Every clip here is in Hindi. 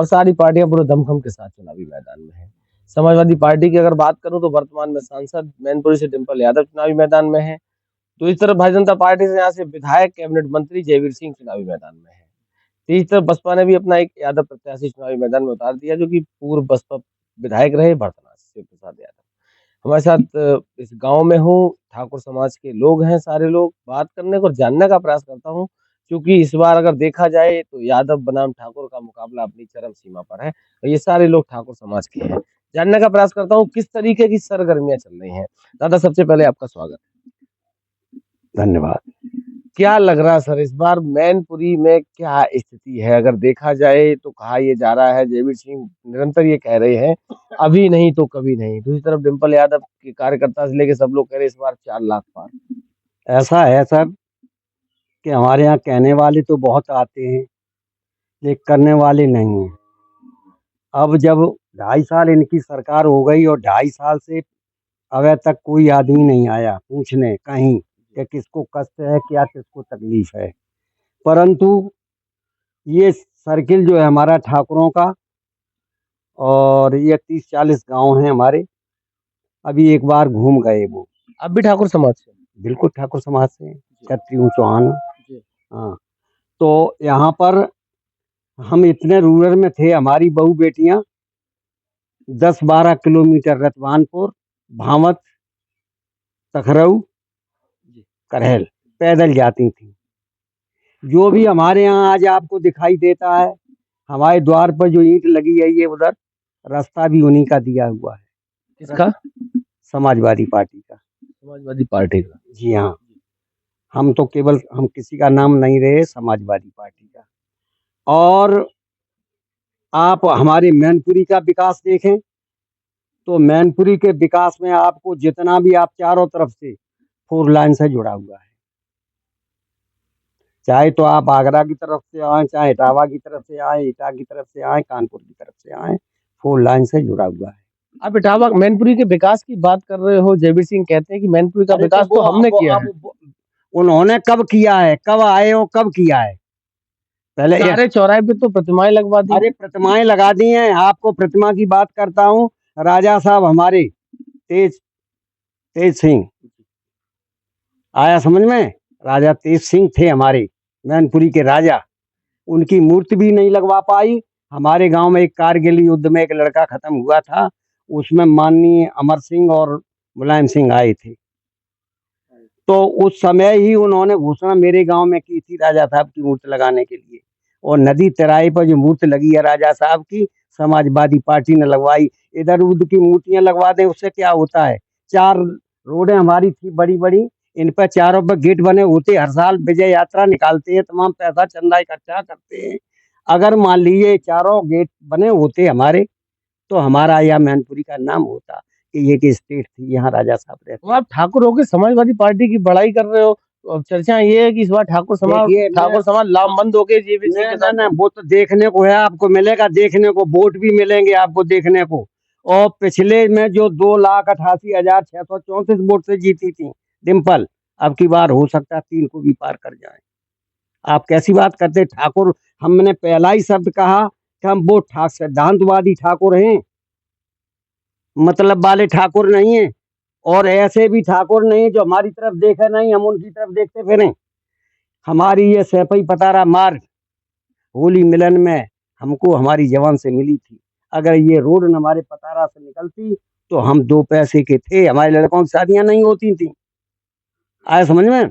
और सारी पार्टियां पूरे दमखम के साथ चुनावी मैदान में है। समाजवादी पार्टी की अगर बात करूं तो वर्तमान में सांसद मैनपुरी से डिम्पल यादव चुनावी मैदान में है। तो इस तरफ भारतीय जनता पार्टी से यहाँ से विधायक कैबिनेट मंत्री जयवीर सिंह चुनावी मैदान में है। तो इस तरफ बसपा ने भी अपना एक यादव प्रत्याशी चुनावी मैदान में उतार दिया, जो कि पूर्व बसपा विधायक रहे भरतनाथ शिव प्रसाद यादव। हमारे साथ इस गांव में हूँ, ठाकुर समाज के लोग हैं, सारे लोग बात करने को जानने का प्रयास करता हूँ, क्योंकि इस बार अगर देखा जाए तो यादव बनाम ठाकुर का मुकाबला अपनी चरम सीमा पर है और ये सारे लोग ठाकुर समाज के हैं। जानने का प्रयास करता हूँ किस तरीके की सरगर्मियां चल रही हैं। दादा, सबसे पहले आपका स्वागत। धन्यवाद। क्या लग रहा है सर, इस बार मैनपुरी में क्या स्थिति है? अगर देखा जाए तो कहा यह जा रहा है, जयवीर सिंह निरंतर ये कह रहे हैं अभी नहीं तो कभी नहीं। दूसरी तरफ डिम्पल यादव के कार्यकर्ता से लेके सब लोग कह रहे इस बार 4 लाख पार। ऐसा है सर कि हमारे यहाँ कहने वाले तो बहुत आते हैं लेकिन करने वाले नहीं हैं। अब जब 2.5 साल इनकी सरकार हो गई और 2.5 साल से अब तक कोई आदमी नहीं आया पूछने कहीं कि किसको कष्ट है, क्या किसको तकलीफ है। परंतु ये सर्किल जो है हमारा ठाकुरों का, और ये 30-40 गांव हैं हमारे, अभी एक बार घूम गए वो। अब भी ठाकुर समाज से? बिल्कुल ठाकुर समाज से, क्षत्रिय चौहान। जी। हाँ, तो यहाँ पर हम इतने रूरल में थे, हमारी बहू बेटियां 10-12 किलोमीटर रतवानपुर, भावत, तखरऊ, करहल पैदल जाती थी। जो भी हमारे यहाँ आज आपको दिखाई देता है, हमारे द्वार पर जो ईंट लगी है ये उधर रास्ता भी उन्हीं का दिया हुआ है। किसका? समाजवादी पार्टी का। समाजवादी पार्टी का? जी हाँ, हम तो केवल हम किसी का नाम नहीं रहे, समाजवादी पार्टी का। और आप हमारे मैनपुरी का विकास देखें तो मैनपुरी के विकास में आपको जितना भी आप चारों तरफ से 4 लाइन से जुड़ा हुआ है, चाहे तो आप आगरा की तरफ से आए, चाहे इटावा की तरफ से आए, इटा की तरफ से आए, कानपुर की तरफ से आए, 4 लाइन से जुड़ा हुआ है। आप इटावा मैनपुरी के विकास की बात कर रहे हो। जयवीर सिंह कहते हैं कि मैनपुरी का विकास तो हमने किया है। उन्होंने कब किया है, कब आए हो, कब किया है? पहले सारे चौराहे पे तो प्रतिमाएं लगवा दी। अरे प्रतिमाएं लगा दी हैं। आपको प्रतिमा की बात करता हूँ, राजा साहब हमारे तेज सिंह आया समझ में, राजा तेज सिंह थे हमारे मैनपुरी के राजा, उनकी मूर्ति भी नहीं लगवा पाई। हमारे गांव में एक कारगिल युद्ध में एक लड़का खत्म हुआ था, उसमें माननीय अमर सिंह और मुलायम सिंह आए थे, तो उस समय ही उन्होंने घोषणा मेरे गांव में की थी राजा साहब की मूर्ति लगाने के लिए। और नदी तराई पर जो मूर्ति लगी है राजा साहब की, समाजवादी पार्टी ने लगवाई। इधर उधर की मूर्तियां लगवा दें, उससे क्या होता है? 4 रोडें हमारी थी बड़ी बड़ी, इन पर चारों पर गेट बने होते, हर साल विजय यात्रा निकालते हैं, तमाम पैसा चंदा इकट्ठा करते हैं। अगर मान लीजिए चारों गेट बने होते हमारे, तो हमारा या मैनपुरी का नाम होता कि ये की स्टेट थी, यहाँ राजा साहब रहते। तो आप ठाकुर होकर समाजवादी पार्टी की बड़ाई कर रहे हो। अब चर्चा ये है कि इस बार ठाकुर समाज लामबंद हो गए। वो तो देखने को है, आपको मिलेगा देखने को, वोट भी मिलेंगे आपको देखने को। और पिछले में जो 2,88,634 वोट से जीती थी डिम्पल, अब की बार हो सकता है 3 को भी पार कर जाए। आप कैसी बात करते? ठाकुर, हमने पहला ही शब्द कहा कि हम वो सिद्धांतवादी ठाकुर हैं, मतलब वाले ठाकुर नहीं है। और ऐसे भी ठाकुर नहीं जो हमारी तरफ देखे नहीं, हम उनकी तरफ देखते फिरें। हमारी ये सैफई पतारा मार्ग होली मिलन में हमको हमारी जवान से मिली थी। अगर ये रोड हमारे पतारा से निकलती तो हम 2 पैसे के थे, हमारे लड़कों की शादियां नहीं होती थी। आया समझ में?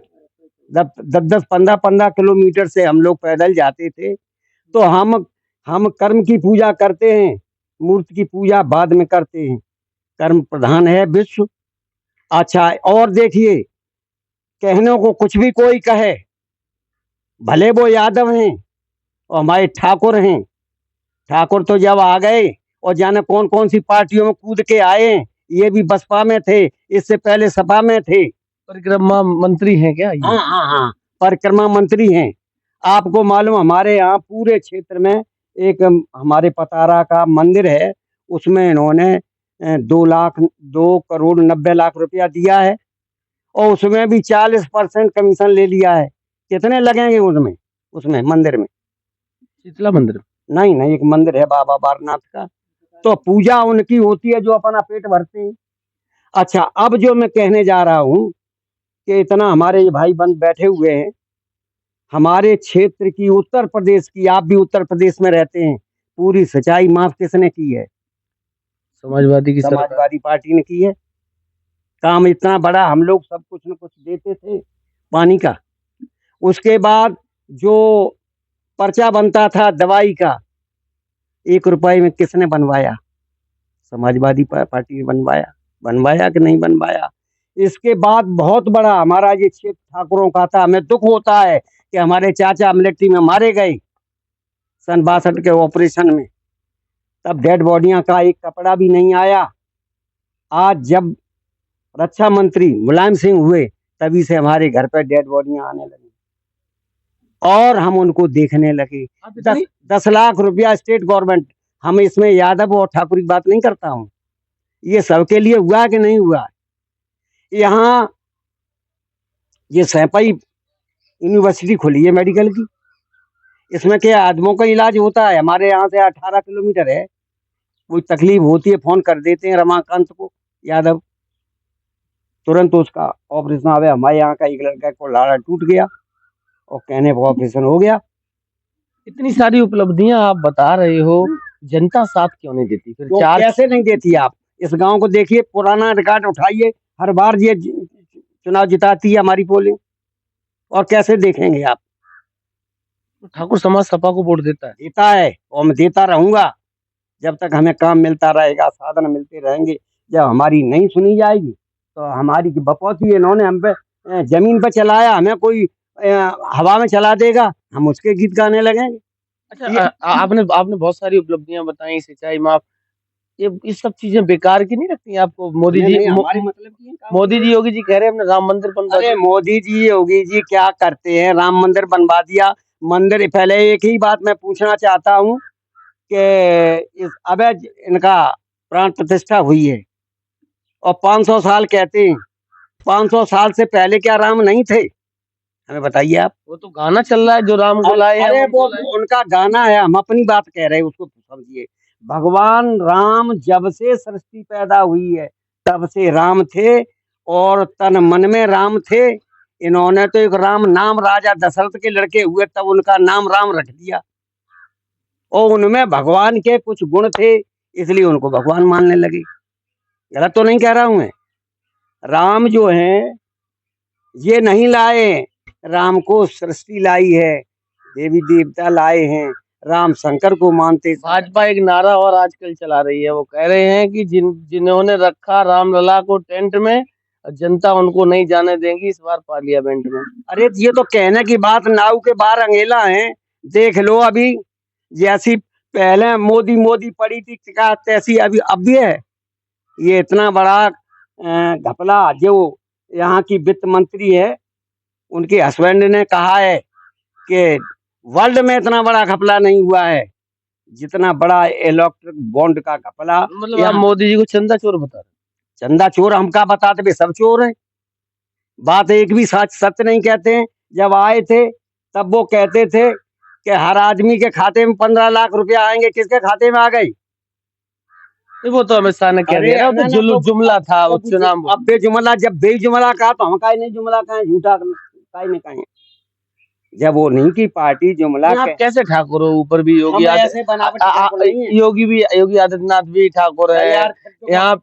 10-10, 15-15 किलोमीटर से हम लोग पैदल जाते थे। तो हम कर्म की पूजा करते हैं, मूर्ति की पूजा बाद में करते हैं। कर्म प्रधान है विश्व। अच्छा, और देखिए, कहने को कुछ भी कोई कहे, भले वो यादव हैं और हमारे ठाकुर हैं। ठाकुर तो जब आ गए और जाने कौन कौन सी पार्टियों में कूद के आए, ये भी बसपा में थे, इससे पहले सपा में थे। परिक्रमा मंत्री हैं क्या? हाँ हाँ हाँ, परिक्रमा मंत्री हैं। आपको मालूम, हमारे यहाँ पूरे क्षेत्र में एक हमारे पतारा का मंदिर है, उसमें इन्होंने 2,90,00,000 रुपया दिया है, और उसमें भी 40% कमीशन ले लिया है। कितने लगेंगे उसमें मंदिर में? शीतला मंदिर? नहीं नहीं, एक मंदिर है बाबा बारनाथ का, तो पूजा उनकी होती है जो अपना पेट भरते हैं। अच्छा, अब जो मैं कहने जा रहा हूँ कि इतना हमारे ये भाई बंद बैठे हुए हैं, हमारे क्षेत्र की, उत्तर प्रदेश की, आप भी उत्तर प्रदेश में रहते हैं, पूरी सिंचाई माफ किसने की है? समाजवादी की सरकार। समाजवादी पार्टी ने की है। काम इतना बड़ा, हम लोग सब कुछ न कुछ देते थे पानी का। उसके बाद जो पर्चा बनता था दवाई का, 1 रुपए में किसने बनवाया? समाजवादी पार्टी ने बनवाया। बनवाया कि नहीं बनवाया? इसके बाद बहुत बड़ा हमारा ये क्षेत्र ठाकुरों का था। हमें दुख होता है कि हमारे चाचा मिलिट्री में मारे गए सन 62 के ऑपरेशन में, तब डेड बॉडियां का एक कपड़ा भी नहीं आया। आज जब रक्षा मंत्री मुलायम सिंह हुए, तभी से हमारे घर पर डेड बॉडियां आने लगी और हम उनको देखने लगे। 10 लाख रुपया स्टेट गवर्नमेंट, हम इसमें यादव और ठाकुर की बात नहीं करता हूँ, ये सबके लिए हुआ कि नहीं हुआ? यहाँ ये सैपाई यूनिवर्सिटी खुली है मेडिकल की, इसमें क्या आदमियों का इलाज होता है? हमारे यहाँ से 18 किलोमीटर है, कोई तकलीफ होती है फोन कर देते हैं रमाकांत को, यादव, तुरंत उसका ऑपरेशन आवे। हमारे यहाँ का एक लड़का को लाड़ा टूट गया और कहने पर ऑपरेशन हो गया। इतनी सारी उपलब्धियां आप बता रहे हो, जनता साथ क्यों नहीं देती फिर? तो 4 कैसे नहीं देती? आप इस गांव को देखिए, पुराना रिकॉर्ड उठाइए, हर बार ये चुनाव जिताती है हमारी पोलिंग, और कैसे देखेंगे आप? ठाकुर समाज सपा को वोट देता है। देता है और मैं देता रहूंगा जब तक हमें काम मिलता रहेगा, साधन मिलते रहेंगे। जब हमारी नहीं सुनी जाएगी तो हमारी बपौती इन्होंने हम पे जमीन पे चलाया, हमें कोई हवा में चला देगा, हम उसके गीत गाने लगेंगे। अच्छा, आपने आपने बहुत सारी उपलब्धियां बताई, सिंचाई माफ, ये सब चीजें बेकार की नहीं लगती आपको? मोदी जी हमारे मतलब की है। मोदी जी योगी जी कह रहे हैं हमने राम मंदिर बनवा अरे दिया। मोदी जी योगी जी क्या करते हैं? राम मंदिर बनवा दिया। मंदिर, पहले एक ही बात मैं पूछना चाहता हूँ कि अब इनका प्राण प्रतिष्ठा हुई है और 500 साल कहते हैं, 500 साल से पहले क्या राम नहीं थे? हमें बताइए आप। वो तो गाना चल रहा है जो राम को लाए अरे हैं वो उनका गाना है, हम अपनी बात कह रहे हैं, उसको समझिए। भगवान राम जब से सृष्टि पैदा हुई है तब से राम थे और तन मन में राम थे। इन्होंने तो एक राम नाम राजा दशरथ के लड़के हुए तब उनका नाम राम रख दिया, और उनमें भगवान के कुछ गुण थे इसलिए उनको भगवान मानने लगे। गलत तो नहीं कह रहा हूं मैं? राम जो है ये नहीं लाए, राम को सृष्टि लाई है, देवी देवता लाए हैं, राम शंकर को मानते। भाजपा एक नारा और आजकल चला रही है, वो कह रहे हैं कि जिन्होंने रखा रामलला को टेंट में, जनता उनको नहीं जाने देंगी इस बार पार्लियामेंट में। अरे ये तो कहने की बात, नाव के बाहर अंगेला है। देख लो अभी, जैसी पहले मोदी मोदी पड़ी थी तैसी अभी अब भी है। ये इतना बड़ा घपला जो यहाँ की वित्त मंत्री है, उनके हस्बैंड ने कहा है कि वर्ल्ड में इतना बड़ा घपला नहीं हुआ है जितना बड़ा इलेक्ट्रिक बॉन्ड का घपला। मतलब आप मोदी जी को चंदा चोर बता रहे? चंदा चोर हम क्या बताते भाई, सब चोर हैं। बात एक भी सत्य नहीं कहते हैं। जब आए थे तब वो कहते थे कि हर आदमी के खाते में 15 लाख रुपया आएंगे, किसके खाते में आ गई? वो तो अमित शाह ने कह दिया, तो जुमला था वो चुनाव। अब बेजुमला, जब बेजुमला कहा तो हम काहे नहीं जुमला कहें, झूठा काहे नहीं कहें? जब वो नहीं की पार्टी जुमला आप कैसे ठाकुर हो? ऊपर भी योगी योगी आदित्यनाथ भी ठाकुर है, यहाँ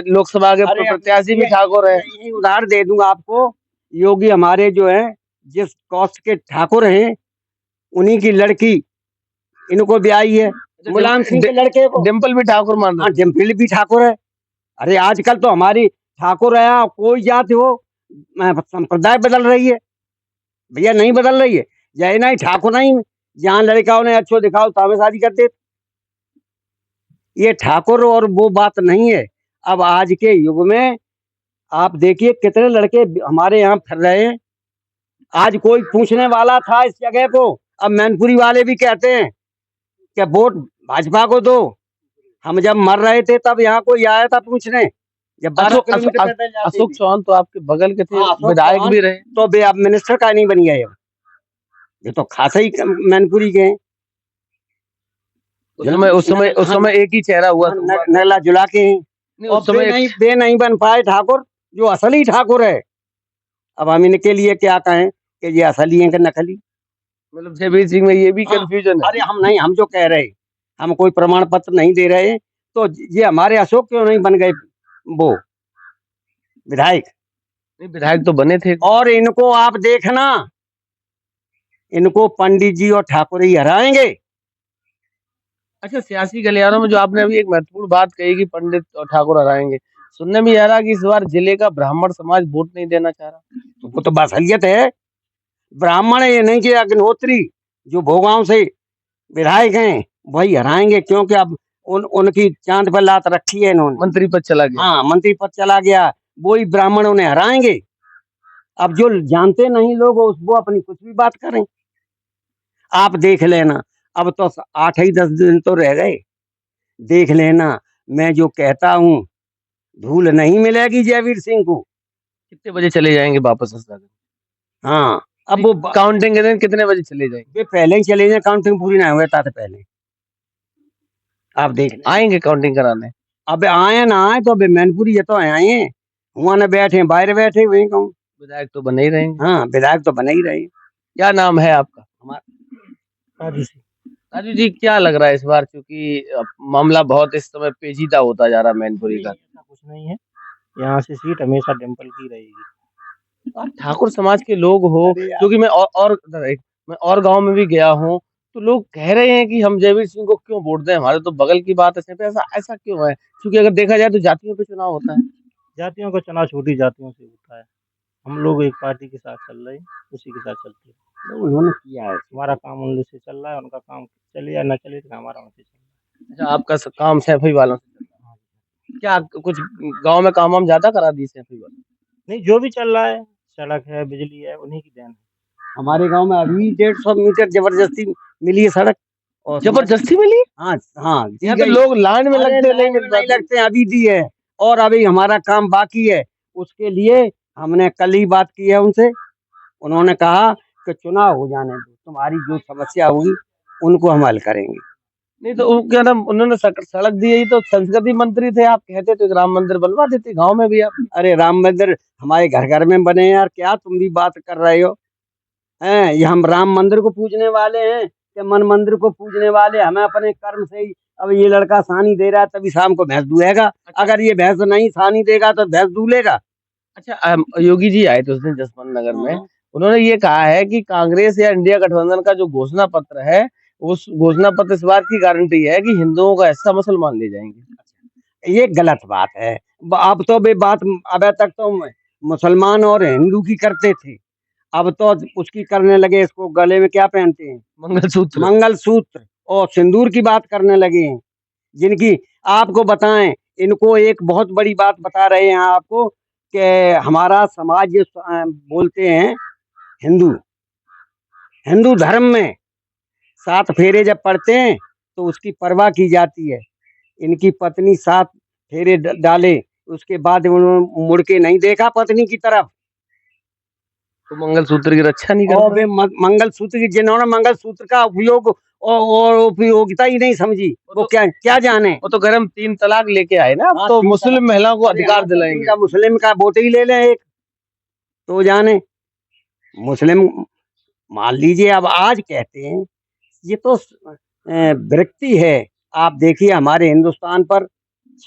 लोकसभा के प्रत्याशी भी ठाकुर है। उदाहरण दे दूंगा आपको, योगी हमारे जो है जिस कास्ट के ठाकुर हैं उन्हीं की लड़की इनको ब्याही है, मुलायम सिंह के लड़के को। डिम्पल भी ठाकुर मान रहा है। डिम्पल भी ठाकुर है। अरे आजकल तो हमारी ठाकुर है, कोई जाति हो संप्रदाय बदल रही है भैया, नहीं बदल रही है। जय नहीं ठाकुर नहीं, जहाँ लड़का उन्हें अच्छो दिखाओ तावे शादी कर दे। ये ठाकुर और वो बात नहीं है। अब आज के युग में आप देखिए कितने लड़के हमारे यहाँ फिर रहे हैं। आज कोई पूछने वाला था इस जगह को, अब मैनपुरी वाले भी कहते हैं कि वोट भाजपा को दो। हम जब मर रहे थे तब यहाँ कोई आया था पूछने, जब 12 किलोमीटर पैदल जाते थे। अशोक चौहान तो आपके बगल के थे, विधायक भी रहे, तो बे अब मिनिस्टर का नहीं बन गए। ये तो खासा ही मैनपुरी के हैं। उस समय एक ही चेहरा हुआ नगला जुला के हैं। नहीं, और उस समय बे नहीं बन पाए ठाकुर, जो असली ठाकुर है। अब हम इनके लिए क्या कहें कि ये असली है कि नकली। मतलब जयवीर सिंह में ये भी हाँ, कंफ्यूजन है। अरे हम नहीं, हम जो कह रहे, हम कोई प्रमाण पत्र नहीं दे रहे, तो ये हमारे अशोक क्यों नहीं बन गए वो विधायक? नहीं, विधायक तो बने थे। और इनको आप देखना, इनको पंडित जी और ठाकुर ही हराएंगे। अच्छा, सियासी गलियारों में जो आपने अभी एक महत्वपूर्ण बात कही कि पंडित और ठाकुर हराएंगे, सुनने में आ रहा कि इस बार जिले का ब्राह्मण समाज वोट नहीं देना चाह रहा। तो वो तो बासलियत है। ब्राह्मण ये नहीं कि अग्निहोत्री जो भोगांव से विधायक हैं वही हराएंगे, क्योंकि अब उनकी चांद पर लात रखी है इन्होंने। मंत्री पद चला गया। हाँ, मंत्री पद चला गया, वही ब्राह्मण उन्हें हराएंगे। अब जो जानते नहीं लोग वो अपनी कुछ भी बात करें। आप देख लेना, अब तो 8 ही 10 दिन तो रह गए, देख लेना। मैं जो कहता हूँ, धूल नहीं मिलेगी जयवीर सिंह को। कितने बजे चले जाएंगे वापस असदागंज? हाँ, अब वो काउंटिंग के दिन कितने बजे चले जाएंगे? वे पहले ही चले जाए, काउंटिंग पूरी ना हुए ताते पहले। आप देख आएंगे काउंटिंग कराने। अब आए ना आए तो अबे मैनपुरी ये तो आए हैं, वहां न बैठे, बाहर बैठे हुए कहूँ। विधायक तो बने ही रहेंगे। हाँ, विधायक तो बने ही रहे। क्या नाम है आपका? हमारा राजू जी, क्या लग रहा है इस बार, क्योंकि मामला बहुत इस समय पेचीदा होता जा रहा है मैनपुरी का? कुछ नहीं है, यहाँ से सीट हमेशा डिम्पल की रहेगी। आप ठाकुर समाज के लोग हो, क्योंकि मैं और गांव में भी गया हूँ, तो लोग कह रहे हैं कि हम जयवीर सिंह को क्यों वोट दें, हमारे तो बगल की बात है। ऐसा ऐसा क्यों है? क्योंकि अगर देखा जाए तो जातियों पे चुनाव होता है। जातियों का चुनाव छोटी जातियों से होता है, हम लोग एक पार्टी के साथ चल रहे हैं, उसी के साथ चलते हैं। उन्होंने किया है, हमारा काम उन लोग से चल रहा है, उनका काम चले या न चले तो हमारा उनसे चल रहा है। अच्छा, आपका काम सैफई वालों से चल रहा है। क्या कुछ गांव में काम हम ज्यादा करा दिए सैफई वालों? नहीं, जो भी चल रहा है, सड़क है, बिजली है, उन्हीं की देन है। हमारे गांव में अभी 150 मीटर जबरदस्ती मिली है सड़क। और जबरदस्ती मिली? हाँ हाँ, दी यहाँ तो गई। लोग लाइन में लगते लाइन में नहीं लगते, अभी दी है। और अभी हमारा काम बाकी है, उसके लिए हमने कल ही बात की है उनसे। उन्होंने कहा कि चुनाव हो जाने दो, तुम्हारी जो समस्या होगी उनको हम हल करेंगे। नहीं तो क्या नाम, उन्होंने सड़क दी है, तो संस्कृति मंत्री थे, आप कहते तो राम मंदिर बनवा देते गांव में भी आप। अरे राम मंदिर हमारे घर घर में बने यार, क्या तुम भी बात कर रहे हो? हैं, ये हम राम मंदिर को पूजने वाले हैं कि मन मंदिर को पूजने वाले? हमें अपने कर्म से ही, अब ये लड़का सानी दे रहा है तभी शाम को भैंस दुहेगा। अगर ये भैंस नहीं सानी देगा तो भैंस दूलेगा। अच्छा, योगी जी आए थे उस दिन जसवंत नगर में, उन्होंने ये कहा है कि कांग्रेस या इंडिया गठबंधन का जो घोषणा पत्र है, उस घोषणा पत्र इस बात की गारंटी है कि हिंदुओं का हिस्सा मुसलमान ले जाएंगे। ये गलत बात है। अब तो बे बात, अब तक तो मुसलमान और हिंदू की करते थे, अब तो उसकी करने लगे। इसको गले में क्या पहनते हैं? मंगलसूत्र। मंगलसूत्र और सिंदूर की बात करने लगे हैं, जिनकी आपको बताएं, इनको एक बहुत बड़ी बात बता रहे हैं आपको कि हमारा समाज जो बोलते हैं हिंदू, हिंदू धर्म में 7 फेरे जब पड़ते हैं तो उसकी परवाह की जाती है। इनकी पत्नी 7 फेरे डाले, उसके बाद उन्होंने मुड़ के नहीं देखा पत्नी की तरफ। तो मंगलसूत्र की रक्षा नहीं और करते? वे मंगलसूत्र की, जिन्होंने मंगलसूत्र का उपयोग और उपयोगिता ही नहीं समझी, वो क्या क्या जाने। वो तो अगर हम 3 तलाक लेके आए ना, अब तो मुस्लिम महिलाओं को अधिकार दिलाएंगे। मुस्लिम का वोट ही ले लें एक तो जाने। मुस्लिम मान लीजिए, अब आज कहते हैं ये तो विरक्ति है। आप देखिए हमारे हिंदुस्तान पर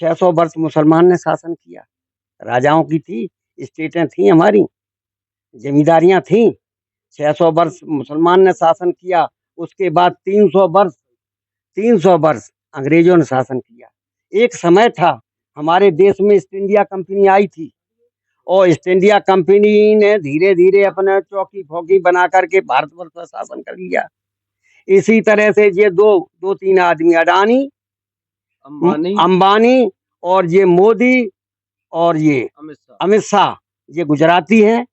600 वर्ष मुसलमान ने शासन किया, राजाओं की थी, स्टेटें थी, हमारी जमींदारियां थी। 600 वर्ष मुसलमान ने शासन किया, उसके बाद 300 वर्ष अंग्रेजों ने शासन किया। एक समय था हमारे देश में ईस्ट इंडिया कंपनी आई थी, और ईस्ट इंडिया कंपनी ने धीरे धीरे अपने चौकी फौकी बना करके भारतवर्ष पर शासन कर लिया। इसी तरह से ये दो तीन आदमी, अडानी, अंबानी और ये मोदी और ये अमित शाह, ये गुजराती हैं।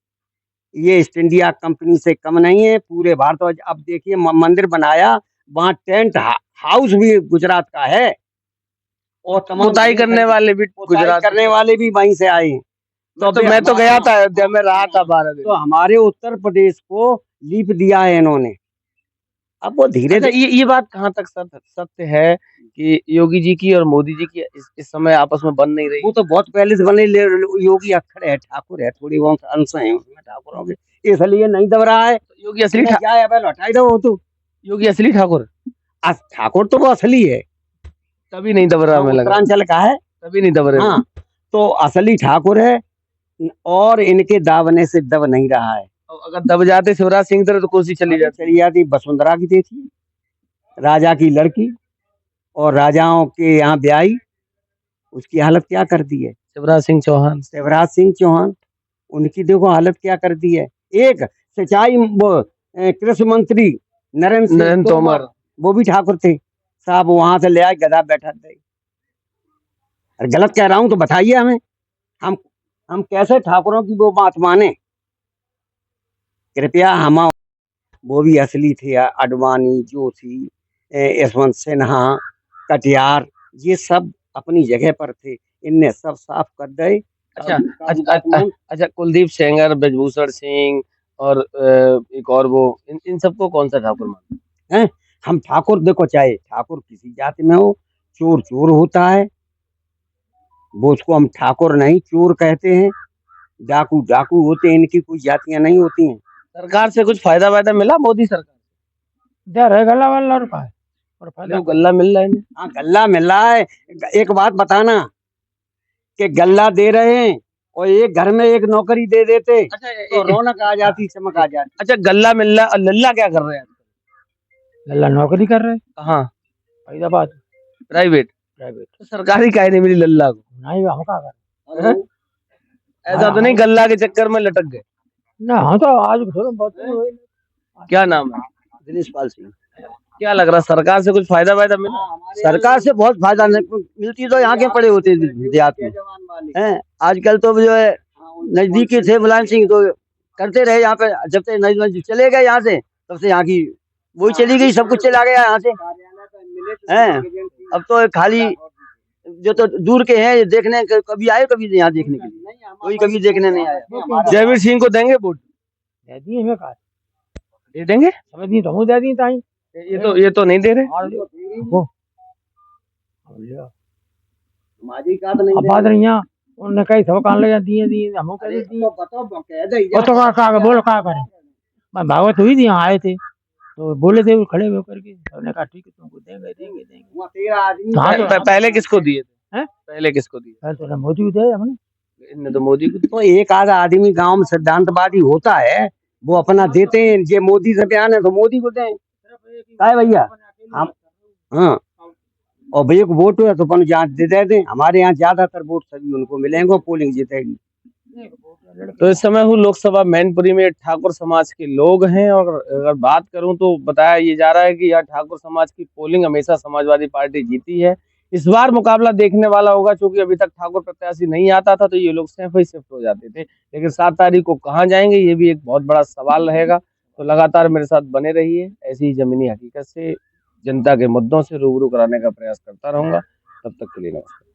ये ईस्ट इंडिया कंपनी से कम नहीं है पूरे भारत। अब देखिए मंदिर बनाया, वहाँ टेंट हाउस भी गुजरात का है, और पुताई करने वाले भी गुजरात करने वाले भी वहीं से आए। तो मैं तो गया था अयोध्या में, रहा था 12 दिन। तो हमारे उत्तर प्रदेश को लीप दिया है इन्होंने। अब वो धीरे अच्छा, धीरे, ये बात कहाँ तक सत्य है कि योगी जी की और मोदी जी की इस समय आपस में बन नहीं रही? वो तो बहुत पहले से बने योगी अक्खड़ है, ठाकुर है, थोड़ी बहुत अंश है उसमें ठाकुरों के, इसलिए नहीं दब रहा है। योगी असली क्या है, पहले हटाई दो वो तो। योगी असली ठाकुर ठाकुर तो वो असली है, तभी नहीं दब रहा, हमें लग रहा उत्तरांचल का है। तभी नहीं दब रहे। हाँ, तो असली ठाकुर है और इनके दावने से दब नहीं रहा है। अगर दब जाते शिवराज सिंह तरह तो कुर्सी चली जाती। वसुंधरा की देखी, राजा की लड़की और राजाओं के यहाँ ब्याई, उसकी हालत क्या कर दी है। शिवराज सिंह चौहान उनकी देखो हालत क्या कर दी है। एक सिंचाई कृषि मंत्री नरेंद्र तोमर, वो भी ठाकुर थे साहब, वहां से ले आए गधा बैठा थे। और गलत कह रहा हूं तो बताइए हमें, हम कैसे ठाकुरों की वो बात माने। कृपया हम, वो भी असली थे, अडवाणी, जोशी, यशवंत सिन्हा, कटियार, ये सब अपनी जगह पर थे, इनने सब साफ कर दे। अच्छा, कुलदीप सेंगर, ब्रजभूषण सिंह और एक और वो, इन सबको कौन सा ठाकुर मानते हैं? हम ठाकुर देखो, चाहे ठाकुर किसी जाति में हो, चोर चोर होता है, वो उसको हम ठाकुर नहीं चोर कहते हैं। डाकू डाकू होते हैं, इनकी कोई जातियां नहीं होती हैं। सरकार से कुछ फायदा मिला मोदी सरकार? गल्ला वाला रुपा है और फायदा गल्ला मिल रहा है। हाँ, गल्ला मिल रहा है। एक बात बताना कि गल्ला दे रहे हैं और एक घर में एक नौकरी दे देते, अच्छा, तो रौनक आ जाती, चमक आ जाती। अच्छा, गल्ला मिल रहा, और लल्ला क्या कर रहे हैं? लल्ला नौकरी कर रहे हैं। कहाँ? फरीदाबाद। प्राइवेट। तो सरकारी काहे नहीं मिली लल्ला को? नहीं, हम क्या कर, ऐसा तो नहीं गल्ला के चक्कर में लटक गए? ना, हम तो आज बहुत। क्या नाम है? दिनेश पाल सिंह। क्या लग रहा सरकार से कुछ फायदा मिला? सरकार से बहुत फायदा नहीं मिलती, तो यहाँ के पड़े होते देहात में हैं। आजकल तो जो है नजदीकी थे मुलायम सिंह, तो करते रहे यहाँ पे, जब से नजदीक चले गए यहाँ से, तब से यहाँ की वही चली गई, सब कुछ चला गया यहाँ से हैं। अब तो खाली जो तो दूर के हैं देखने, कभी आए कभी यहाँ देखने के लिए, कोई कभी देखने नहीं आया। जयवीर सिंह को देंगे वोट? दे देंगे, समझ नहीं तो दे दी ताई। ये तो नहीं दे रहे। बात रही उन्होंने कई सब कान ले दी, हम कह दी वो तो का बोल का करे। मैं भागवत हुई थी, आए थे तो बोले थे खड़े होकर के, हमने कहा ठीक है तुमको देंगे। पहले किसको दिए थे? पहले किसको दिए? तो मोदी को दिया हमने। इनने तो मोदी को। तो एक आधा आदमी गांव में सिद्धांतवादी होता है, वो अपना देते हैं। ये मोदी से बयान है तो मोदी को दें, काय भैया हम। हाँ, और भैया को वोट है तो अपन जहाँ दे दें। हमारे यहाँ ज्यादातर वोट सभी उनको मिलेंगे, पोलिंग जीतेगी। तो इस समय हूँ लोकसभा मैनपुरी में ठाकुर समाज के लोग हैं, और अगर बात करूं तो बताया ये जा रहा है कि यह ठाकुर समाज की पोलिंग हमेशा समाजवादी पार्टी जीती है। इस बार मुकाबला देखने वाला होगा, क्योंकि अभी तक ठाकुर प्रत्याशी नहीं आता था तो ये लोग सिर्फ ही शिफ्ट हो जाते थे, लेकिन 7 तारीख को कहाँ जाएंगे ये भी एक बहुत बड़ा सवाल रहेगा। तो लगातार मेरे साथ बने रहिए, ऐसी ही जमीनी हकीकत से जनता के मुद्दों से रूबरू कराने का प्रयास करता रहूंगा। तब तक के लिए नमस्कार।